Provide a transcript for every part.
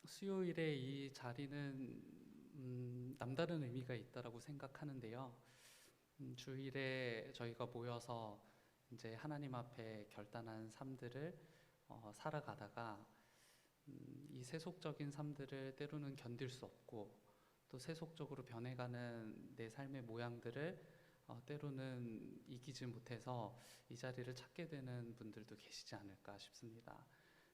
수요일에 이 자리는 남다른 의미가 있다라고 생각하는데요. 주일에 저희가 모여서 이제 하나님 앞에 결단한 삶들을 살아가다가 이 세속적인 삶들을 때로는 견딜 수 없고 또 세속적으로 변해가는 내 삶의 모양들을 때로는 이기지 못해서 이 자리를 찾게 되는 분들도 계시지 않을까 싶습니다.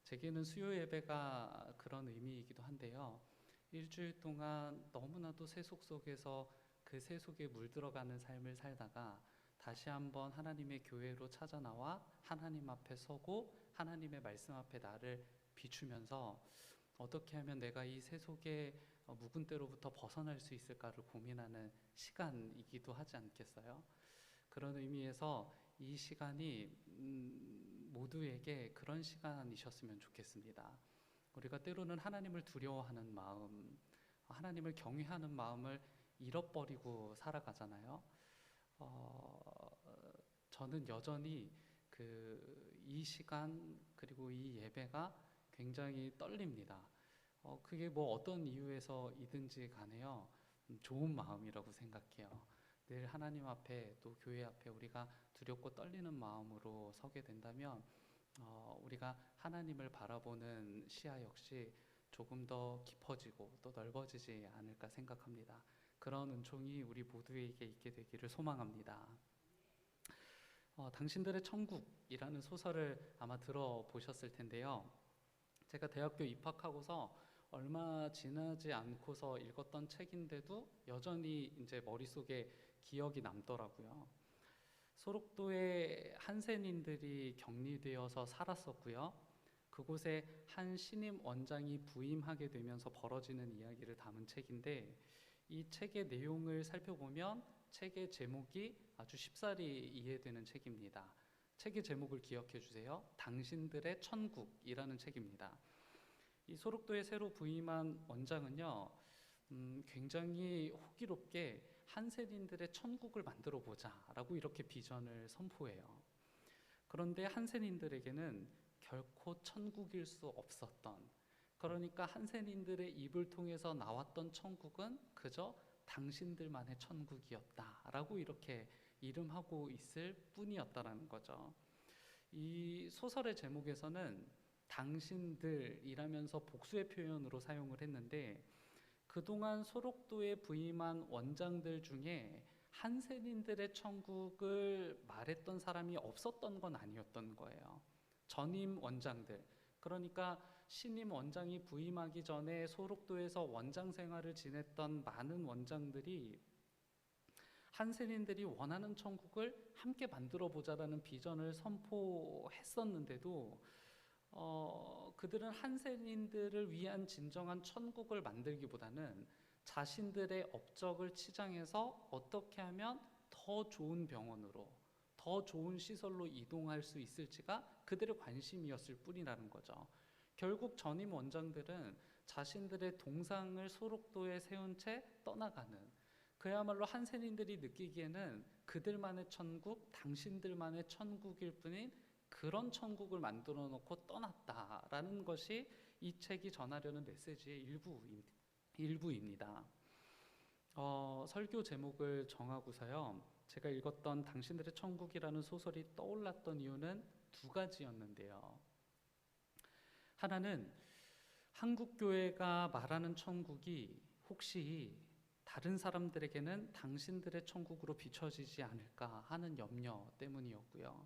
제게는 수요 예배가 그런 의미이기도 한데요. 일주일 동안 너무나도 세속 속에서 그 세속에 물들어가는 삶을 살다가 다시 한번 하나님의 교회로 찾아 나와 하나님 앞에 서고 하나님의 말씀 앞에 나를 비추면서 어떻게 하면 내가 이 세속의 묵은 때로부터 벗어날 수 있을까를 고민하는 시간이기도 하지 않겠어요? 그런 의미에서 이 시간이 모두에게 그런 시간이셨으면 좋겠습니다. 우리가 때로는 하나님을 두려워하는 마음, 하나님을 경외하는 마음을 잃어버리고 살아가잖아요. 저는 여전히 이 시간 그리고 이 예배가 굉장히 떨립니다. 그게 뭐 어떤 이유에서이든지 간에요. 좋은 마음이라고 생각해요. 늘 하나님 앞에 또 교회 앞에 우리가 두렵고 떨리는 마음으로 서게 된다면 우리가 하나님을 바라보는 시야 역시 조금 더 깊어지고 또 넓어지지 않을까 생각합니다. 그런 은총이 우리 모두에게 있게 되기를 소망합니다. 당신들의 천국이라는 소설을 아마 들어보셨을 텐데요. 제가 대학교 입학하고서 얼마 지나지 않고서 읽었던 책인데도 여전히 이제 머릿속에 기억이 남더라고요. 소록도에 한센인들이 격리되어서 살았었고요. 그곳에 한 신임 원장이 부임하게 되면서 벌어지는 이야기를 담은 책인데 이 책의 내용을 살펴보면 책의 제목이 아주 쉽사리 이해되는 책입니다. 책의 제목을 기억해 주세요. 당신들의 천국이라는 책입니다. 이 소록도에 새로 부임한 원장은요, 굉장히 호기롭게 한센인들의 천국을 만들어 보자 라고 이렇게 비전을 선포해요. 그런데 한센인들에게는 결코 천국일 수 없었던, 그러니까 한센인들의 입을 통해서 나왔던 천국은 그저 당신들만의 천국이었다 라고 이렇게 이름하고 있을 뿐이었다라는 거죠. 이 소설의 제목에서는 당신들이라면서 복수의 표현으로 사용을 했는데 그동안 소록도에 부임한 원장들 중에 한센인들의 천국을 말했던 사람이 없었던 건 아니었던 거예요. 전임 원장들, 그러니까 신임 원장이 부임하기 전에 소록도에서 원장 생활을 지냈던 많은 원장들이 한센인들이 원하는 천국을 함께 만들어 보자라는 비전을 선포했었는데도 그들은 한센인들을 위한 진정한 천국을 만들기보다는 자신들의 업적을 치장해서 어떻게 하면 더 좋은 병원으로, 더 좋은 시설로 이동할 수 있을지가 그들의 관심이었을 뿐이라는 거죠. 결국 전임 원장들은 자신들의 동상을 소록도에 세운 채 떠나가는, 그야말로 한센인들이 느끼기에는 그들만의 천국, 당신들만의 천국일 뿐인 그런 천국을 만들어 놓고 떠났다라는 것이 이 책이 전하려는 메시지의 일부입니다. 설교 제목을 정하고서요, 제가 읽었던 당신들의 천국이라는 소설이 떠올랐던 이유는 두 가지였는데요. 하나는 한국교회가 말하는 천국이 혹시 다른 사람들에게는 당신들의 천국으로 비춰지지 않을까 하는 염려 때문이었고요.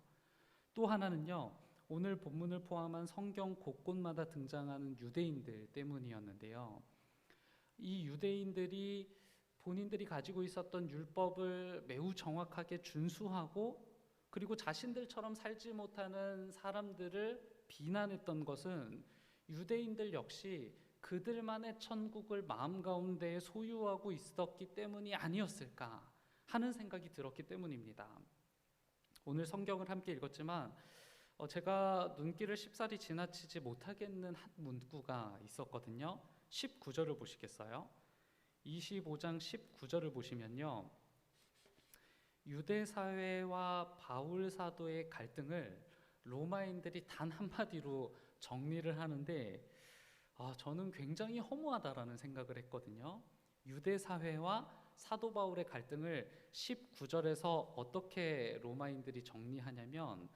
또 하나는요, 오늘 본문을 포함한 성경 곳곳마다 등장하는 유대인들 때문이었는데요. 이 유대인들이 본인들이 가지고 있었던 율법을 매우 정확하게 준수하고 그리고 자신들처럼 살지 못하는 사람들을 비난했던 것은 유대인들 역시 그들만의 천국을 마음 가운데 소유하고 있었기 때문이 아니었을까 하는 생각이 들었기 때문입니다. 오늘 성경을 함께 읽었지만 제가 눈길을 쉽사리 지나치지 못하겠는 한 문구가 있었거든요. 19절을 보시겠어요? 25장 19절을 보시면요, 유대 사회와 바울 사도의 갈등을 로마인들이 단 한마디로 정리를 하는데 저는 굉장히 허무하다라는 생각을 했거든요. 유대 사회와 사도 바울의 갈등을 19절에서 어떻게 로마인들이 정리하냐면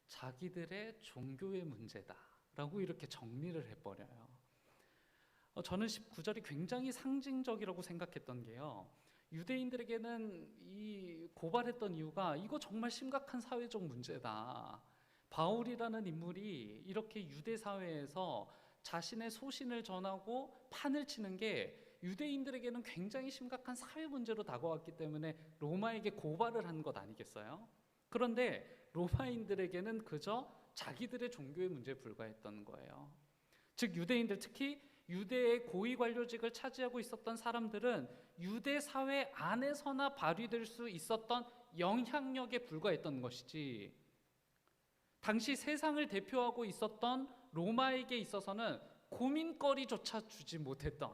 자기들의 종교의 문제다라고 이렇게 정리를 해버려요. 저는 19절이 굉장히 상징적이라고 생각했던 게요. 유대인들에게는 이 고발했던 이유가 이거 정말 심각한 사회적 문제다. 바울이라는 인물이 이렇게 유대 사회에서 자신의 소신을 전하고 판을 치는 게 유대인들에게는 굉장히 심각한 사회 문제로 다가왔기 때문에 로마에게 고발을 한 것 아니겠어요? 그런데 로마인들에게는 그저 자기들의 종교의 문제에 불과했던 거예요. 즉 유대인들, 특히 유대의 고위 관료직을 차지하고 있었던 사람들은 유대 사회 안에서나 발휘될 수 있었던 영향력에 불과했던 것이지, 당시 세상을 대표하고 있었던 로마에게 있어서는 고민거리조차 주지 못했던,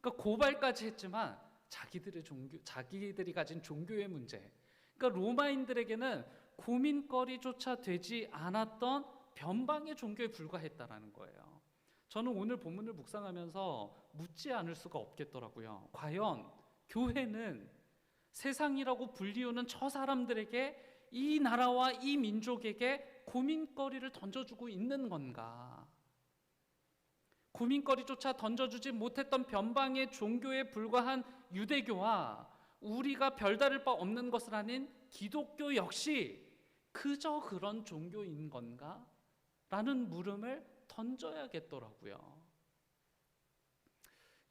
그러니까 고발까지 했지만 자기들의 종교, 자기들이 가진 종교의 문제, 그러니까 로마인들에게는 고민거리조차 되지 않았던 변방의 종교에 불과했다라는 거예요. 저는 오늘 본문을 묵상하면서 묻지 않을 수가 없겠더라고요. 과연 교회는 세상이라고 불리우는 저 사람들에게, 이 나라와 이 민족에게 고민거리를 던져주고 있는 건가? 고민거리조차 던져주지 못했던 변방의 종교에 불과한 유대교와 우리가 별다를 바 없는 것을 아닌 기독교 역시 그저 그런 종교인 건가? 라는 물음을 던져야겠더라고요.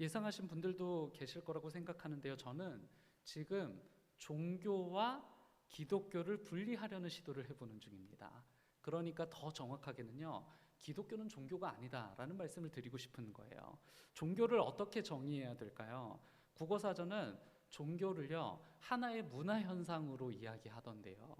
예상하신 분들도 계실 거라고 생각하는데요. 저는 지금 종교와 기독교를 분리하려는 시도를 해보는 중입니다. 그러니까 더 정확하게는요, 기독교는 종교가 아니다라는 말씀을 드리고 싶은 거예요. 종교를 어떻게 정의해야 될까요? 국어사전은 종교를요, 하나의 문화 현상으로 이야기하던데요.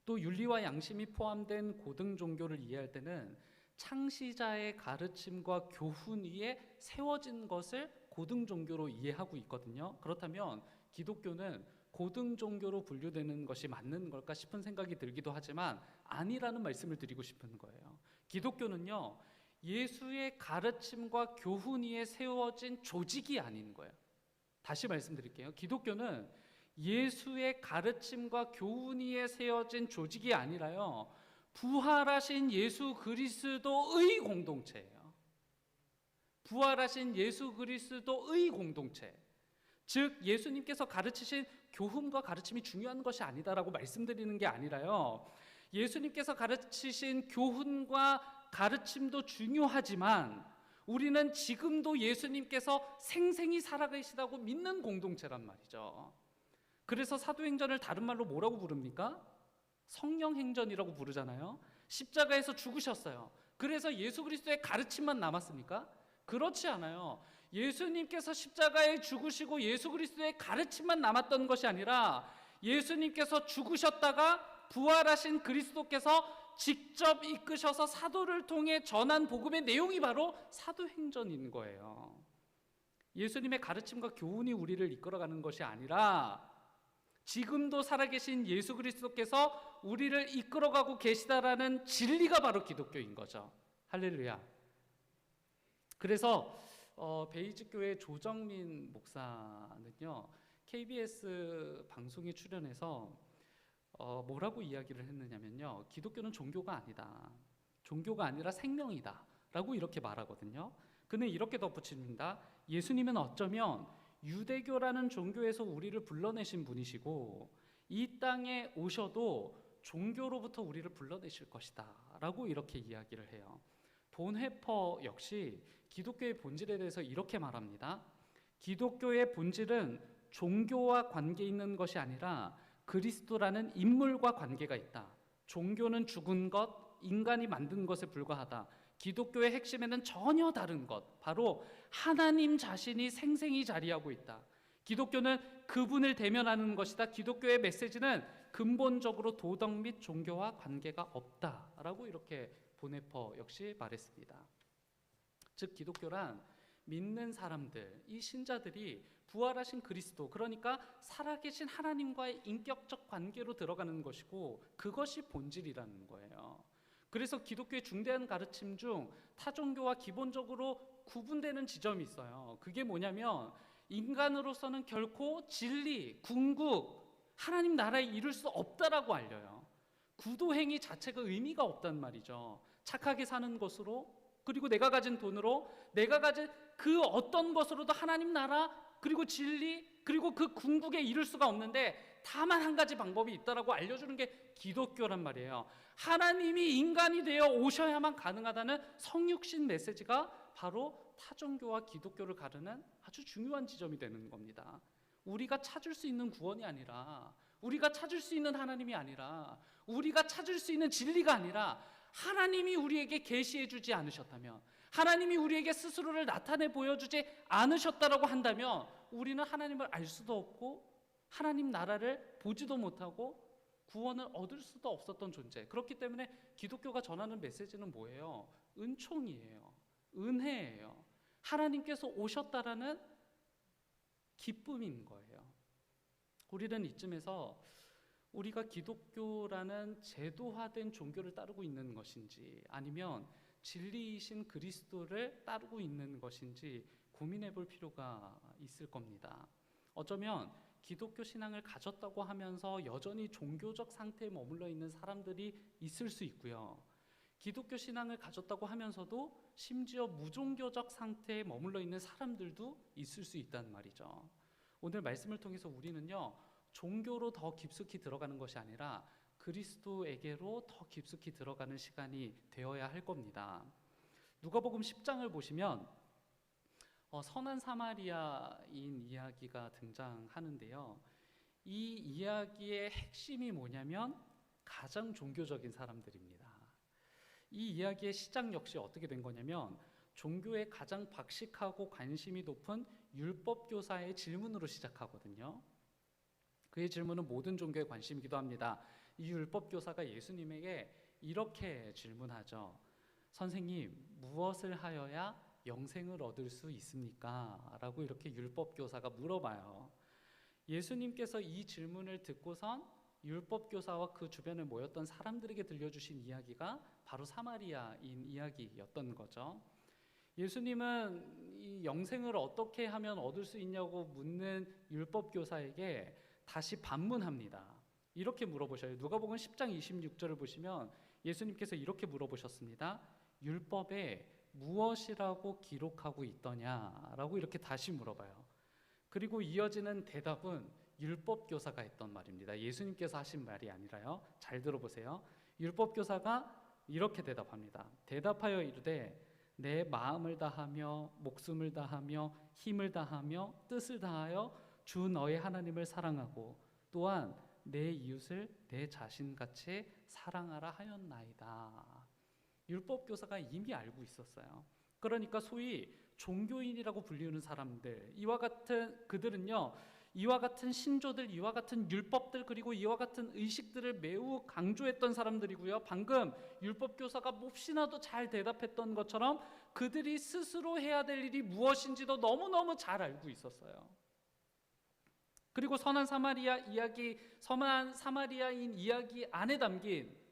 또 윤리와 양심이 포함된 고등 종교를 이해할 때는 창시자의 가르침과 교훈 위에 세워진 것을 고등 종교로 이해하고 있거든요. 그렇다면 기독교는 고등 종교로 분류되는 것이 맞는 걸까 싶은 생각이 들기도 하지만 아니라는 말씀을 드리고 싶은 거예요. 기독교는요, 예수의 가르침과 교훈 위에 세워진 조직이 아닌 거예요. 다시 말씀드릴게요. 기독교는 예수의 가르침과 교훈 위에 세워진 조직이 아니라요, 부활하신 예수 그리스도의 공동체예요. 부활하신 예수 그리스도의 공동체. 즉 예수님께서 가르치신 교훈과 가르침이 중요한 것이 아니다라고 말씀드리는 게 아니라요, 예수님께서 가르치신 교훈과 가르침도 중요하지만 우리는 지금도 예수님께서 생생히 살아계시다고 믿는 공동체란 말이죠. 그래서 사도행전을 다른 말로 뭐라고 부릅니까? 성령행전이라고 부르잖아요. 십자가에서 죽으셨어요. 그래서 예수 그리스도의 가르침만 남았습니까? 그렇지 않아요. 예수님께서 십자가에 죽으시고 예수 그리스도의 가르침만 남았던 것이 아니라 예수님께서 죽으셨다가 부활하신 그리스도께서 직접 이끄셔서 사도를 통해 전한 복음의 내용이 바로 사도행전인 거예요. 예수님의 가르침과 교훈이 우리를 이끌어가는 것이 아니라 지금도 살아계신 예수 그리스도께서 우리를 이끌어가고 계시다라는 진리가 바로 기독교인 거죠. 할렐루야. 그래서 베이직교회 조정민 목사는요, KBS 방송에 출연해서 뭐라고 이야기를 했느냐면요, 기독교는 종교가 아니다, 종교가 아니라 생명이다 라고 이렇게 말하거든요. 그는 이렇게 덧붙입니다. 예수님은 어쩌면 유대교라는 종교에서 우리를 불러내신 분이시고 이 땅에 오셔도 종교로부터 우리를 불러내실 것이다 라고 이렇게 이야기를 해요. 본회퍼 역시 기독교의 본질에 대해서 이렇게 말합니다. 기독교의 본질은 종교와 관계 있는 것이 아니라 그리스도라는 인물과 관계가 있다. 종교는 죽은 것, 인간이 만든 것에 불과하다. 기독교의 핵심에는 전혀 다른 것, 바로 하나님 자신이 생생히 자리하고 있다. 기독교는 그분을 대면하는 것이다. 기독교의 메시지는 근본적으로 도덕 및 종교와 관계가 없다라고 이렇게 보네퍼 역시 말했습니다. 즉 기독교란 믿는 사람들, 이 신자들이 부활하신 그리스도, 그러니까 살아계신 하나님과의 인격적 관계로 들어가는 것이고 그것이 본질이라는 거예요. 그래서 기독교의 중대한 가르침 중 타종교와 기본적으로 구분되는 지점이 있어요. 그게 뭐냐면 인간으로서는 결코 진리, 궁극, 하나님 나라에 이룰 수 없다라고 알려요. 구도행위 자체가 의미가 없단 말이죠. 착하게 사는 것으로, 그리고 내가 가진 돈으로, 내가 가진 그 어떤 것으로도 하나님 나라, 그리고 진리, 그리고 그 궁극에 이룰 수가 없는데 다만 한 가지 방법이 있다라고 알려주는 게 기독교란 말이에요. 하나님이 인간이 되어 오셔야만 가능하다는 성육신 메시지가 바로 타종교와 기독교를 가르는 아주 중요한 지점이 되는 겁니다. 우리가 찾을 수 있는 구원이 아니라, 우리가 찾을 수 있는 하나님이 아니라, 우리가 찾을 수 있는 진리가 아니라 하나님이 우리에게 계시해 주지 않으셨다면, 하나님이 우리에게 스스로를 나타내 보여주지 않으셨다라고 한다면 우리는 하나님을 알 수도 없고 하나님 나라를 보지도 못하고 구원을 얻을 수도 없었던 존재. 그렇기 때문에 기독교가 전하는 메시지는 뭐예요? 은총이에요. 은혜예요. 하나님께서 오셨다라는 기쁨인 거예요. 우리는 이쯤에서 우리가 기독교라는 제도화된 종교를 따르고 있는 것인지 아니면 진리이신 그리스도를 따르고 있는 것인지 고민해 볼 필요가 있을 겁니다. 어쩌면 기독교 신앙을 가졌다고 하면서 여전히 종교적 상태에 머물러 있는 사람들이 있을 수 있고요. 기독교 신앙을 가졌다고 하면서도 심지어 무종교적 상태에 머물러 있는 사람들도 있을 수 있단 말이죠. 오늘 말씀을 통해서 우리는요, 종교로 더 깊숙이 들어가는 것이 아니라 그리스도에게로 더 깊숙이 들어가는 시간이 되어야 할 겁니다. 누가복음 10장을 보시면 선한 사마리아인 이야기가 등장하는데요. 이 이야기의 핵심이 뭐냐면 가장 종교적인 사람들입니다. 이 이야기의 시작 역시 어떻게 된 거냐면 종교에 가장 박식하고 관심이 높은 율법교사의 질문으로 시작하거든요. 그의 질문은 모든 종교에 관심이기도 합니다. 이 율법교사가 예수님에게 이렇게 질문하죠. 선생님, 무엇을 하여야 영생을 얻을 수 있습니까? 라고 이렇게 율법교사가 물어봐요. 예수님께서 이 질문을 듣고선 율법교사와 그 주변에 모였던 사람들에게 들려주신 이야기가 바로 사마리아인 이야기였던 거죠. 예수님은 이 영생을 어떻게 하면 얻을 수 있냐고 묻는 율법교사에게 다시 반문합니다. 이렇게 물어보셔요. 누가복음 10장 26절을 보시면 예수님께서 이렇게 물어보셨습니다. 율법에 무엇이라고 기록하고 있더냐라고 이렇게 다시 물어봐요. 그리고 이어지는 대답은 율법교사가 했던 말입니다. 예수님께서 하신 말이 아니라요. 잘 들어보세요. 율법교사가 이렇게 대답합니다. 대답하여 이르되 내 마음을 다하며 목숨을 다하며 힘을 다하며 뜻을 다하여 주 너의 하나님을 사랑하고 또한 내 이웃을 내 자신같이 사랑하라 하였나이다. 율법교사가 이미 알고 있었어요. 그러니까 소위 종교인이라고 불리는 사람들, 이와 같은 그들은요, 이와 같은 신조들, 이와 같은 율법들, 그리고 이와 같은 의식들을 매우 강조했던 사람들이고요. 방금 율법교사가 몹시나도 잘 대답했던 것처럼 그들이 스스로 해야 될 일이 무엇인지도 너무너무 잘 알고 있었어요. 그리고 선한 사마리아인 이야기 안에 담긴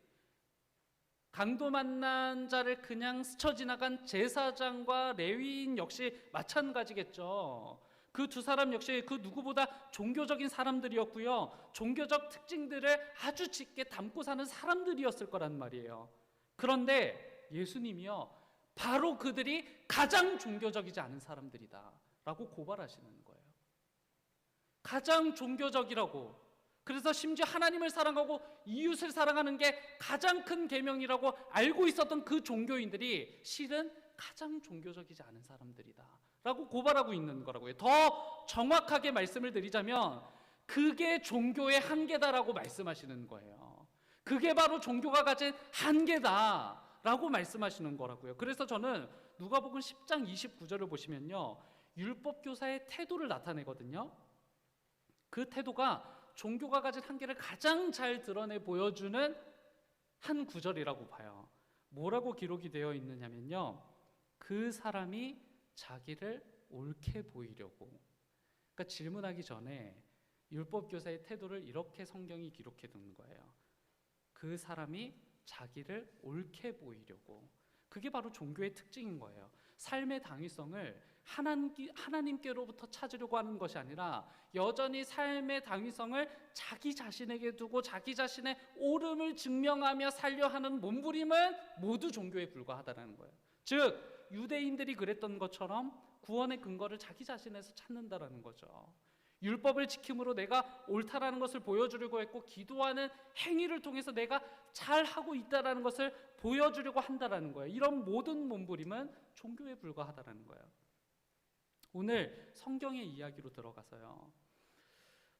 강도 만난 자를 그냥 스쳐 지나간 제사장과 레위인 역시 마찬가지겠죠. 그 두 사람 역시 그 누구보다 종교적인 사람들이었고요. 종교적 특징들을 아주 짙게 담고 사는 사람들이었을 거란 말이에요. 그런데 예수님이요, 바로 그들이 가장 종교적이지 않은 사람들이다 라고 고발하시는 거예요. 가장 종교적이라고. 그래서 심지어 하나님을 사랑하고 이웃을 사랑하는 게 가장 큰 계명이라고 알고 있었던 그 종교인들이 실은 가장 종교적이지 않은 사람들이다 라고 고발하고 있는 거라고요. 더 정확하게 말씀을 드리자면 그게 종교의 한계다라고 말씀하시는 거예요. 그게 바로 종교가 가진 한계다 라고 말씀하시는 거라고요. 그래서 저는 누가복음 10장 29절을 보시면요, 율법교사의 태도를 나타내거든요. 그 태도가 종교가 가진 한계를 가장 잘 드러내 보여주는 한 구절이라고 봐요. 뭐라고 기록이 되어 있느냐면요, 그 사람이 자기를 옳게 보이려고. 그러니까 질문하기 전에 율법교사의 태도를 이렇게 성경이 기록해 두는 거예요. 그 사람이 자기를 옳게 보이려고. 그게 바로 종교의 특징인 거예요. 삶의 당위성을 하나님께로부터 찾으려고 하는 것이 아니라 여전히 삶의 당위성을 자기 자신에게 두고 자기 자신의 옳음을 증명하며 살려 하는 몸부림은 모두 종교에 불과하다는 거예요. 즉 유대인들이 그랬던 것처럼 구원의 근거를 자기 자신에서 찾는다라는 거죠. 율법을 지킴으로 내가 옳다라는 것을 보여주려고 했고, 기도하는 행위를 통해서 내가 잘하고 있다라는 것을 보여주려고 한다라는 거예요. 이런 모든 몸부림은 종교에 불과하다라는 거예요. 오늘 성경의 이야기로 들어가서요,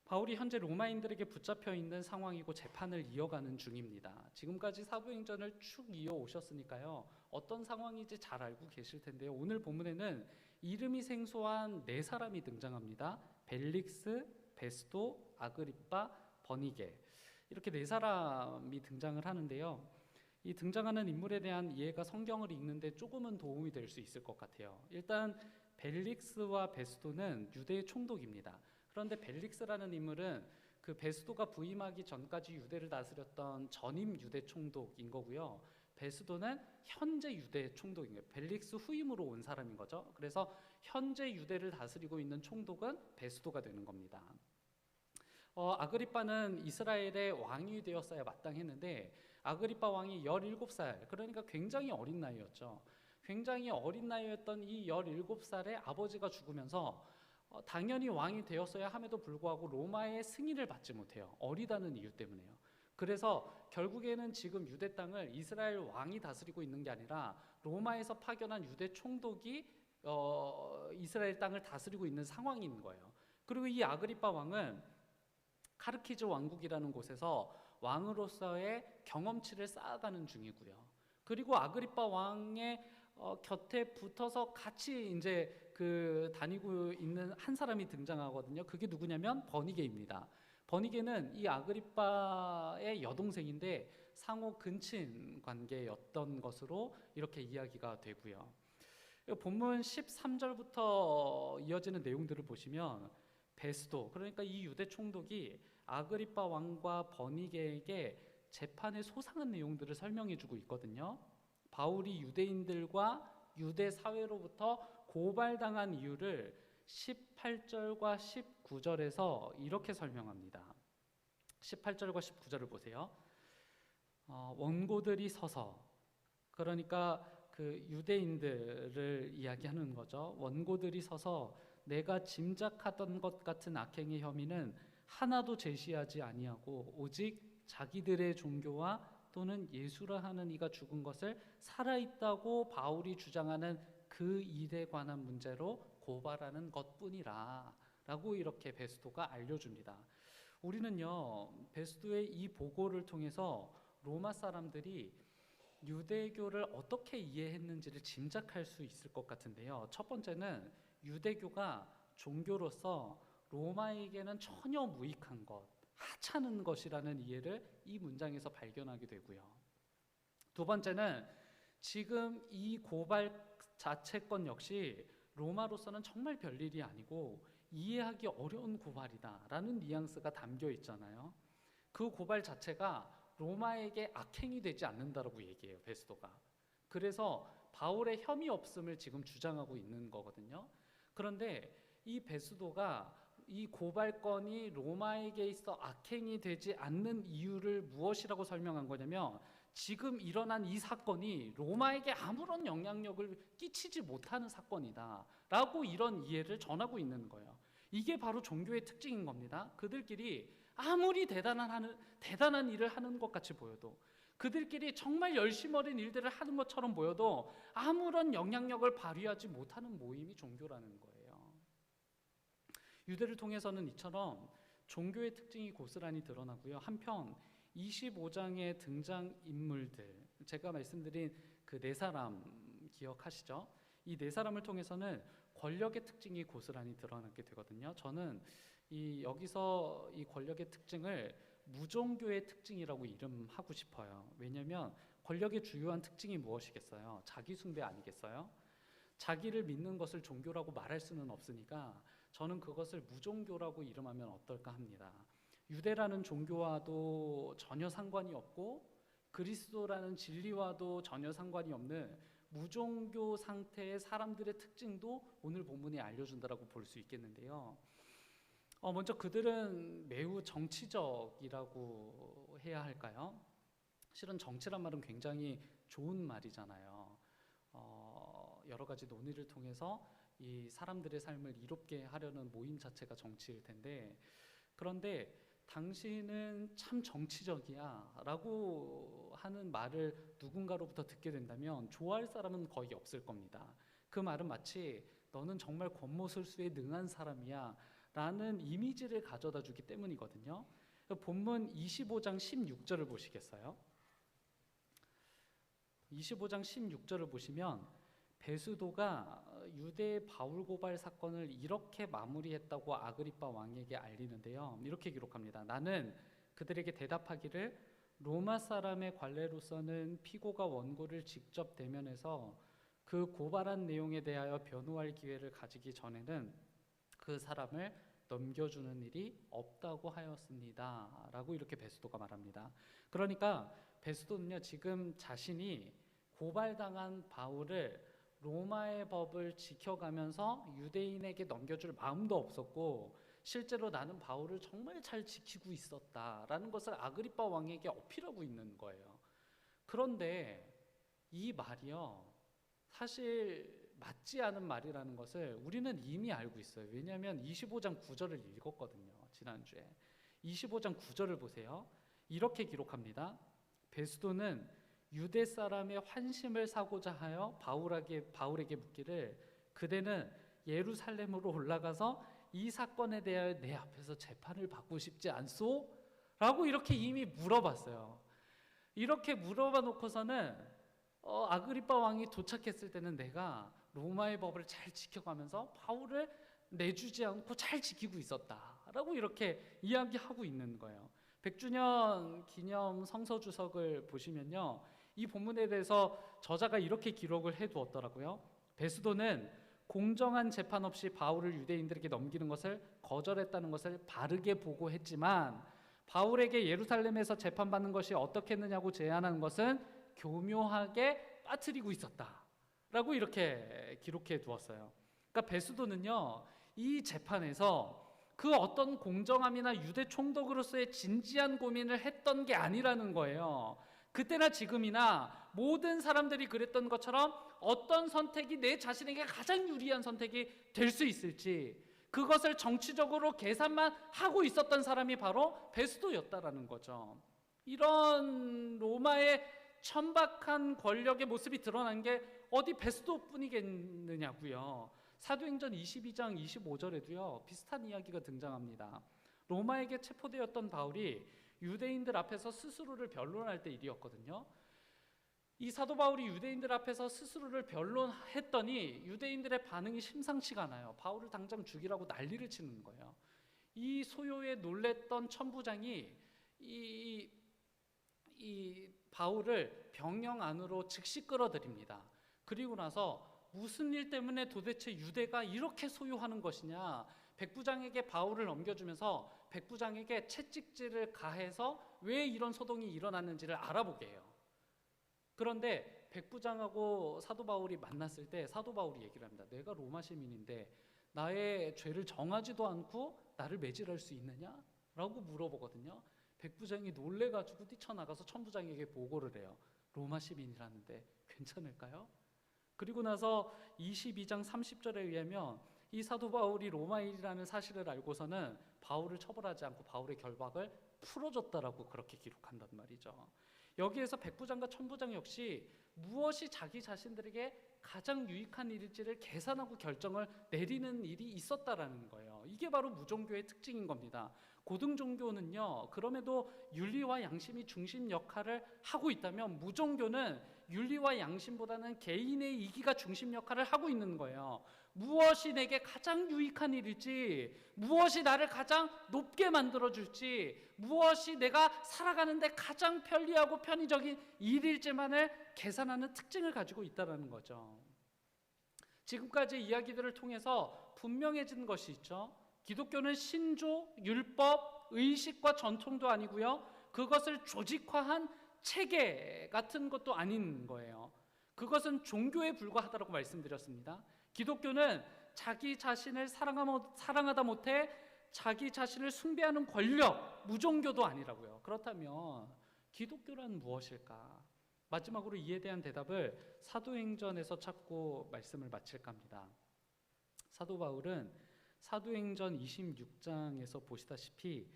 바울이 현재 로마인들에게 붙잡혀 있는 상황이고 재판을 이어가는 중입니다. 지금까지 사도행전을 쭉 이어오셨으니까요, 어떤 상황인지 잘 알고 계실 텐데요. 오늘 본문에는 이름이 생소한 네 사람이 등장합니다. 벨릭스, 베스도, 아그리빠, 버니게, 이렇게 네 사람이 등장을 하는데요. 이 등장하는 인물에 대한 이해가 성경을 읽는데 조금은 도움이 될 수 있을 것 같아요. 일단 벨릭스와 베스도는 유대의 총독입니다. 그런데 벨릭스라는 인물은 그 베스도가 부임하기 전까지 유대를 다스렸던 전임 유대 총독인 거고요. 베스도는 현재 유대 총독인 거예요. 벨릭스 후임으로 온 사람인 거죠. 그래서 현재 유대를 다스리고 있는 총독은 베스도가 되는 겁니다. 아그리빠는 이스라엘의 왕이 되었어야 마땅했는데 아그리빠 왕이 17살, 그러니까 굉장히 어린 나이였죠. 굉장히 어린 나이였던 이 17살의 아버지가 죽으면서 당연히 왕이 되었어야 함에도 불구하고 로마의 승인을 받지 못해요. 어리다는 이유 때문에요. 그래서 결국에는 지금 유대 땅을 이스라엘 왕이 다스리고 있는 게 아니라 로마에서 파견한 유대 총독이 이스라엘 땅을 다스리고 있는 상황인 거예요. 그리고 이 아그리빠 왕은 카르키즈 왕국이라는 곳에서 왕으로서의 경험치를 쌓아가는 중이고요. 그리고 아그리빠 왕의 곁에 붙어서 같이 이제 다니고 있는 한 사람이 등장하거든요. 그게 누구냐면 버니게입니다. 버니게는 이 아그리빠의 여동생인데 상호 근친 관계였던 것으로 이렇게 이야기가 되고요. 본문 13절부터 이어지는 내용들을 보시면 베스도, 그러니까 이 유대 총독이 아그리빠 왕과 버니게에게 재판에 소상한 내용들을 설명해 주고 있거든요. 바울이 유대인들과 유대 사회로부터 고발당한 이유를 18절과 19절에서 이렇게 설명합니다. 18절과 19절을 보세요. 원고들이 서서, 그러니까 그 유대인들을 이야기하는 거죠. 원고들이 서서 내가 짐작하던 것 같은 악행의 혐의는 하나도 제시하지 아니하고 오직 자기들의 종교와 또는 예수라 하는 이가 죽은 것을 살아있다고 바울이 주장하는 그 일에 관한 문제로 고발하는 것뿐이라 라고 이렇게 베스도가 알려줍니다. 우리는요, 베스도의 이 보고를 통해서 로마 사람들이 유대교를 어떻게 이해했는지를 짐작할 수 있을 것 같은데요. 첫 번째는 유대교가 종교로서 로마에게는 전혀 무익한 것, 하찮은 것이라는 이해를 이 문장에서 발견하게 되고요. 두 번째는 지금 이 고발 자체건 역시 로마로서는 정말 별일이 아니고 이해하기 어려운 고발이다라는 뉘앙스가 담겨 있잖아요. 그 고발 자체가 로마에게 악행이 되지 않는다라고 얘기해요, 베스도가. 그래서 바울의 혐의 없음을 지금 주장하고 있는 거거든요. 그런데 이 베스도가 이 고발건이 로마에게 있어 악행이 되지 않는 이유를 무엇이라고 설명한 거냐면, 지금 일어난 이 사건이 로마에게 아무런 영향력을 끼치지 못하는 사건이다 라고 이런 이해를 전하고 있는 거예요. 이게 바로 종교의 특징인 겁니다. 그들끼리 아무리 대단한 일을 하는 것 같이 보여도, 그들끼리 정말 열심 어린 일들을 하는 것처럼 보여도 아무런 영향력을 발휘하지 못하는 모임이 종교라는 거예요. 유대를 통해서는 이처럼 종교의 특징이 고스란히 드러나고요. 한편 25장의 등장인물들, 제가 말씀드린 그 네 사람 기억하시죠? 이 네 사람을 통해서는 권력의 특징이 고스란히 드러나게 되거든요. 저는 여기서 이 권력의 특징을 무종교의 특징이라고 이름하고 싶어요. 왜냐하면 권력의 주요한 특징이 무엇이겠어요? 자기 숭배 아니겠어요? 자기를 믿는 것을 종교라고 말할 수는 없으니까 저는 그것을 무종교라고 이름하면 어떨까 합니다. 유대라는 종교와도 전혀 상관이 없고 그리스도라는 진리와도 전혀 상관이 없는 무종교 상태의 사람들의 특징도 오늘 본문이 알려준다라고 볼 수 있겠는데요. 먼저 그들은 매우 정치적이라고 해야 할까요? 실은 정치란 말은 굉장히 좋은 말이잖아요. 여러 가지 논의를 통해서 이 사람들의 삶을 이롭게 하려는 모임 자체가 정치일 텐데, 그런데 당신은 참 정치적이야 라고 하는 말을 누군가로부터 듣게 된다면 좋아할 사람은 거의 없을 겁니다. 그 말은 마치 너는 정말 권모술수에 능한 사람이야 라는 이미지를 가져다 주기 때문이거든요. 본문 25장 16절을 보시겠어요? 25장 16절을 보시면 베수도가 유대 바울 고발 사건을 이렇게 마무리했다고 아그리빠 왕에게 알리는데요. 이렇게 기록합니다. 나는 그들에게 대답하기를 로마 사람의 관례로서는 피고가 원고를 직접 대면해서 그 고발한 내용에 대하여 변호할 기회를 가지기 전에는 그 사람을 넘겨주는 일이 없다고 하였습니다 라고 이렇게 베수도가 말합니다. 그러니까 베수도는요, 지금 자신이 고발당한 바울을 로마의 법을 지켜가면서 유대인에게 넘겨줄 마음도 없었고, 실제로 나는 바울을 정말 잘 지키고 있었다라는 것을 아그리빠 왕에게 어필하고 있는 거예요. 그런데 이 말이요, 사실 맞지 않은 말이라는 것을 우리는 이미 알고 있어요. 왜냐하면 25장 9절을 읽었거든요, 지난주에. 25장 9절을 보세요. 이렇게 기록합니다. 베수도는 유대 사람의 환심을 사고자 하여 바울에게 묻기를 그대는 예루살렘으로 올라가서 이 사건에 대하여 내 앞에서 재판을 받고 싶지 않소? 라고 이렇게 이미 물어봤어요. 이렇게 물어봐 놓고서는 아그리빠 왕이 도착했을 때는 내가 로마의 법을 잘 지켜가면서 바울을 내주지 않고 잘 지키고 있었다라고 이렇게 이야기하고 있는 거예요. 100주년 기념 성서주석을 보시면요, 이 본문에 대해서 저자가 이렇게 기록을 해두었더라고요. 베수도는 공정한 재판 없이 바울을 유대인들에게 넘기는 것을 거절했다는 것을 바르게 보고했지만 바울에게 예루살렘에서 재판받는 것이 어떻겠느냐고 제안하는 것은 교묘하게 빠뜨리고 있었다라고 이렇게 기록해 두었어요. 그러니까 베수도는요, 이 재판에서 그 어떤 공정함이나 유대 총독으로서의 진지한 고민을 했던 게 아니라는 거예요. 그때나 지금이나 모든 사람들이 그랬던 것처럼 어떤 선택이 내 자신에게 가장 유리한 선택이 될 수 있을지 그것을 정치적으로 계산만 하고 있었던 사람이 바로 베수도였다라는 거죠. 이런 로마의 천박한 권력의 모습이 드러난 게 어디 베수도뿐이겠느냐고요. 사도행전 22장 25절에도요 비슷한 이야기가 등장합니다. 로마에게 체포되었던 바울이 유대인들 앞에서 스스로를 변론할 때 일이었거든요. 이 사도 바울이 유대인들 앞에서 스스로를 변론했더니 유대인들의 반응이 심상치가 않아요. 바울을 당장 죽이라고 난리를 치는 거예요. 이 소요에 놀랬던 천부장이 이 바울을 병영 안으로 즉시 끌어들입니다. 그리고 나서 무슨 일 때문에 도대체 유대가 이렇게 소요하는 것이냐, 백부장에게 바울을 넘겨주면서 백부장에게 채찍질을 가해서 왜 이런 소동이 일어났는지를 알아보게 해요. 그런데 백부장하고 사도 바울이 만났을 때 사도 바울이 얘기를 합니다. 내가 로마 시민인데 나의 죄를 정하지도 않고 나를 매질할 수 있느냐? 라고 물어보거든요. 백부장이 놀래가지고 뛰쳐나가서 천부장에게 보고를 해요. 로마 시민이라는데 괜찮을까요? 그리고 나서 22장 30절에 의하면 이 사도 바울이 로마인이라는 사실을 알고서는 바울을 처벌하지 않고 바울의 결박을 풀어줬다라고 그렇게 기록한단 말이죠. 여기에서 백부장과 천부장 역시 무엇이 자기 자신들에게 가장 유익한 일일지를 계산하고 결정을 내리는 일이 있었다라는 거예요. 이게 바로 무종교의 특징인 겁니다. 고등종교는요, 그럼에도 윤리와 양심이 중심 역할을 하고 있다면 무종교는 윤리와 양심보다는 개인의 이기가 중심 역할을 하고 있는 거예요. 무엇이 내게 가장 유익한 일일지, 무엇이 나를 가장 높게 만들어줄지, 무엇이 내가 살아가는데 가장 편리하고 편의적인 일일지만을 계산하는 특징을 가지고 있다는 거죠. 지금까지 이야기들을 통해서 분명해진 것이 있죠. 기독교는 신조, 율법, 의식과 전통도 아니고요, 그것을 조직화한 체계 같은 것도 아닌 거예요. 그것은 종교에 불과하다고 말씀드렸습니다. 기독교는 자기 자신을 사랑하다 못해 자기 자신을 숭배하는 권력, 무종교도 아니라고요. 그렇다면 기독교란 무엇일까? 마지막으로 이에 대한 대답을 사도행전에서 찾고 말씀을 마칠까 합니다. 사도 바울은 사도행전 26장에서 보시다시피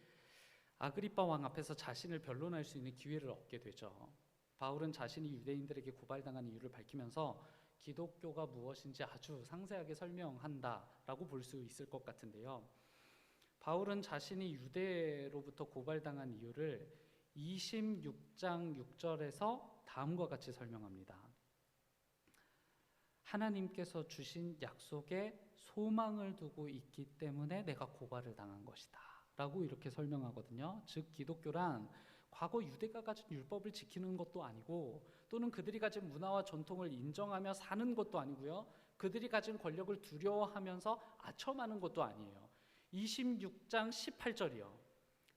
아그리빠 왕 앞에서 자신을 변론할 수 있는 기회를 얻게 되죠. 바울은 자신이 유대인들에게 고발당한 이유를 밝히면서 기독교가 무엇인지 아주 상세하게 설명한다라고 볼 수 있을 것 같은데요. 바울은 자신이 유대로부터 고발당한 이유를 26장 6절에서 다음과 같이 설명합니다. 하나님께서 주신 약속에 소망을 두고 있기 때문에 내가 고발을 당한 것이다 라고 이렇게 설명하거든요. 즉 기독교란 과거 유대가 가진 율법을 지키는 것도 아니고 또는 그들이 가진 문화와 전통을 인정하며 사는 것도 아니고요. 그들이 가진 권력을 두려워하면서 아첨하는 것도 아니에요. 26장 18절이요.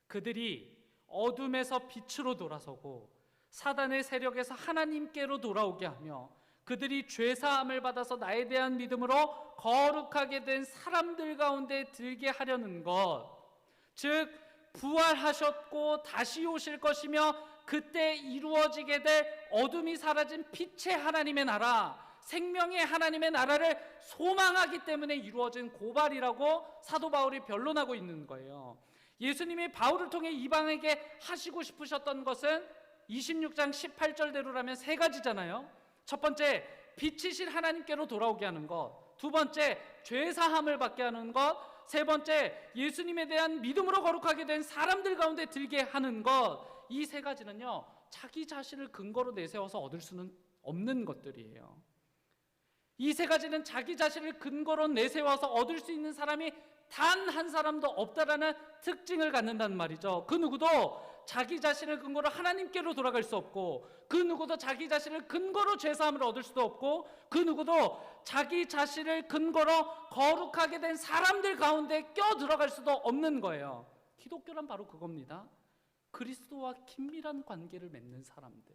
그들이 어둠에서 빛으로 돌아서고 사단의 세력에서 하나님께로 돌아오게 하며 그들이 죄사함을 받아서 나에 대한 믿음으로 거룩하게 된 사람들 가운데 들게 하려는 것, 즉 부활하셨고 다시 오실 것이며 그때 이루어지게 될 어둠이 사라진 빛의 하나님의 나라, 생명의 하나님의 나라를 소망하기 때문에 이루어진 고발이라고 사도 바울이 변론하고 있는 거예요. 예수님이 바울을 통해 이방에게 하시고 싶으셨던 것은 26장 18절대로라면 세 가지잖아요. 첫 번째, 빛이신 하나님께로 돌아오게 하는 것. 두 번째, 죄사함을 받게 하는 것. 세 번째, 예수님에 대한 믿음으로 거룩하게 된 사람들 가운데 들게 하는 것. 이 세 가지는요, 자기 자신을 근거로 내세워서 얻을 수는 없는 것들이에요. 이 세 가지는 자기 자신을 근거로 내세워서 얻을 수 있는 사람이 단 한 사람도 없다라는 특징을 갖는단 말이죠. 그 누구도 자기 자신을 근거로 하나님께로 돌아갈 수 없고, 그 누구도 자기 자신을 근거로 죄사함을 얻을 수도 없고, 그 누구도 자기 자신을 근거로 거룩하게 된 사람들 가운데 껴들어갈 수도 없는 거예요. 기독교란 바로 그겁니다. 그리스도와 긴밀한 관계를 맺는 사람들,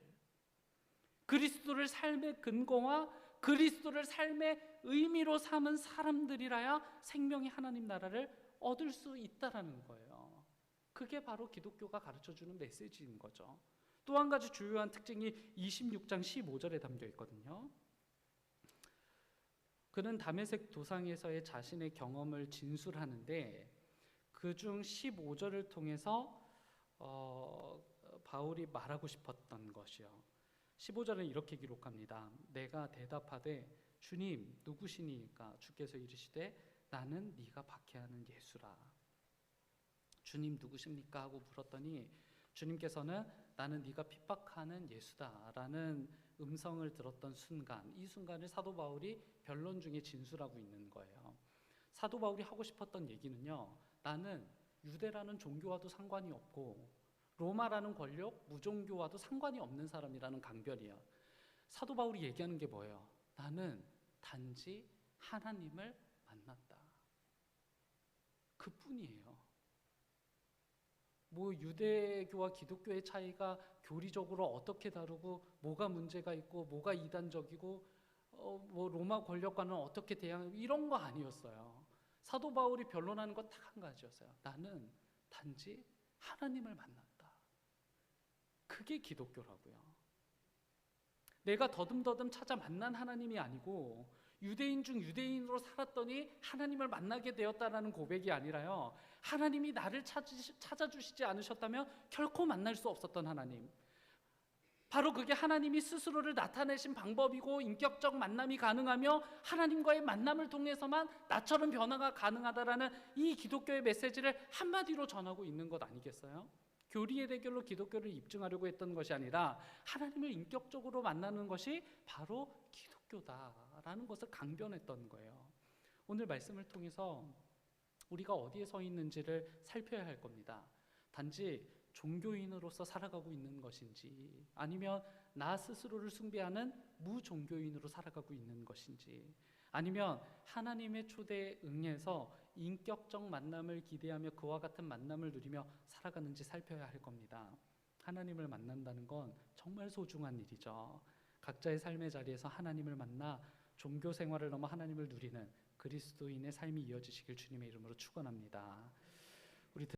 그리스도를 삶의 근거와 그리스도를 삶의 의미로 삼은 사람들이라야 생명의 하나님 나라를 얻을 수 있다라는 거예요. 그게 바로 기독교가 가르쳐주는 메시지인 거죠. 또 한 가지 주요한 특징이 26장 15절에 담겨 있거든요. 그는 다메섹 도상에서의 자신의 경험을 진술하는데 그중 15절을 통해서 바울이 말하고 싶었던 것이요. 15절은 이렇게 기록합니다. 내가 대답하되 주님 누구시니까? 주께서 이르시되 나는 네가 박해하는 예수라. 주님 누구십니까? 하고 물었더니 주님께서는 나는 네가 핍박하는 예수다라는 음성을 들었던 순간, 이 순간을 사도 바울이 변론 중에 진술하고 있는 거예요. 사도 바울이 하고 싶었던 얘기는요, 나는 유대라는 종교와도 상관이 없고 로마라는 권력, 무종교와도 상관이 없는 사람이라는 강변이에요. 사도 바울이 얘기하는 게 뭐예요? 나는 단지 하나님을 만났다. 그뿐이에요. 뭐 유대교와 기독교의 차이가 교리적으로 어떻게 다르고 뭐가 문제가 있고 뭐가 이단적이고 뭐 로마 권력과는 어떻게 대항하고 이런 거 아니었어요. 사도 바울이 변론하는 건 딱 한 가지였어요. 나는 단지 하나님을 만났다. 그게 기독교라고요. 내가 더듬더듬 찾아 만난 하나님이 아니고 유대인 중 유대인으로 살았더니 하나님을 만나게 되었다라는 고백이 아니라요, 하나님이 나를 찾아주시지 않으셨다면 결코 만날 수 없었던 하나님, 바로 그게 하나님이 스스로를 나타내신 방법이고 인격적 만남이 가능하며 하나님과의 만남을 통해서만 나처럼 변화가 가능하다라는 이 기독교의 메시지를 한마디로 전하고 있는 것 아니겠어요? 교리의 대결로 기독교를 입증하려고 했던 것이 아니라 하나님을 인격적으로 만나는 것이 바로 기독교다라는 것을 강변했던 거예요. 오늘 말씀을 통해서 우리가 어디에 서 있는지를 살펴야 할 겁니다. 단지 종교인으로서 살아가고 있는 것인지 아니면 나 스스로를 숭배하는 무종교인으로 살아가고 있는 것인지 아니면 하나님의 초대에 응해서 인격적 만남을 기대하며 그와 같은 만남을 누리며 살아가는지 살펴야 할 겁니다. 하나님을 만난다는 건 정말 소중한 일이죠. 각자의 삶의 자리에서 하나님을 만나 종교 생활을 넘어 하나님을 누리는 그리스도인의 삶이 이어지시길 주님의 이름으로 축원합니다.